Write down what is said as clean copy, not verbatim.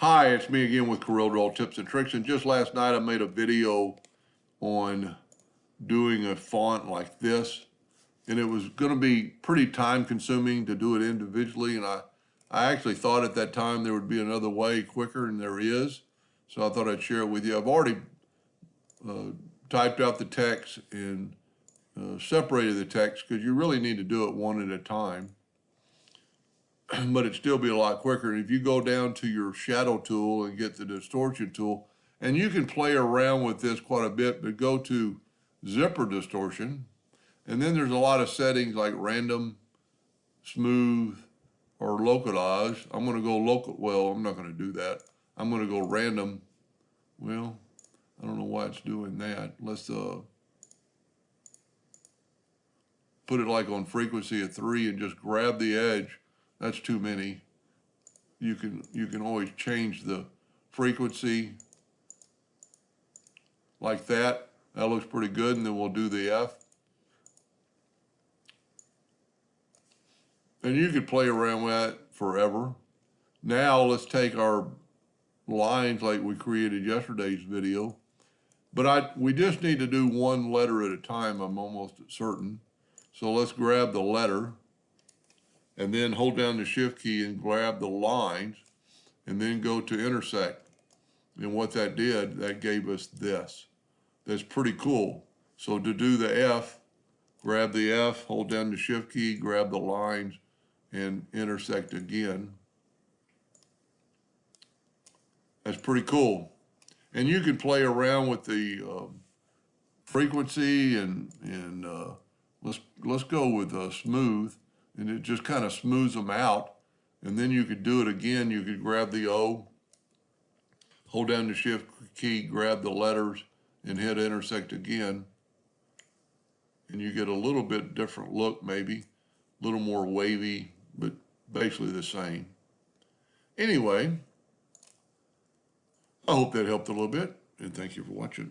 Hi, it's me again with Corel Draw Tips and Tricks. And just last night I made a video on doing a font like this. And it was going to be pretty time consuming to do it individually. And I actually thought at that time there would be another way quicker, and there is. So I thought I'd share it with you. I've already typed out the text and separated the text because you really need to do it one at a time. But it'd still be a lot quicker. And if you go down to your shadow tool and get the distortion tool, and you can play around with this quite a bit, but go to zipper distortion, and then there's a lot of settings like random, smooth, or localize. I'm going to go local. Well, I'm not going to do that. I'm going to go random. Well, I don't know why it's doing that. Let's put it like on frequency of 3 and just grab the edge. That's too many. You can always change the frequency like that. That looks pretty good, and then we'll do the F. And you could play around with that forever. Now let's take our lines like we created yesterday's video. But we just need to do one letter at a time, I'm almost certain. So let's grab the letter, and then hold down the Shift key and grab the lines, and then go to intersect. And what that did, that gave us this. That's pretty cool. So to do the F, grab the F, hold down the Shift key, grab the lines, and intersect again. That's pretty cool. And you can play around with the frequency and let's go with smooth, and it just kind of smooths them out. And then you could do it again. You could grab the O, hold down the Shift key, grab the letters, and hit intersect again. And you get a little bit different look, maybe a little more wavy, but basically the same. Anyway, I hope that helped a little bit, and thank you for watching.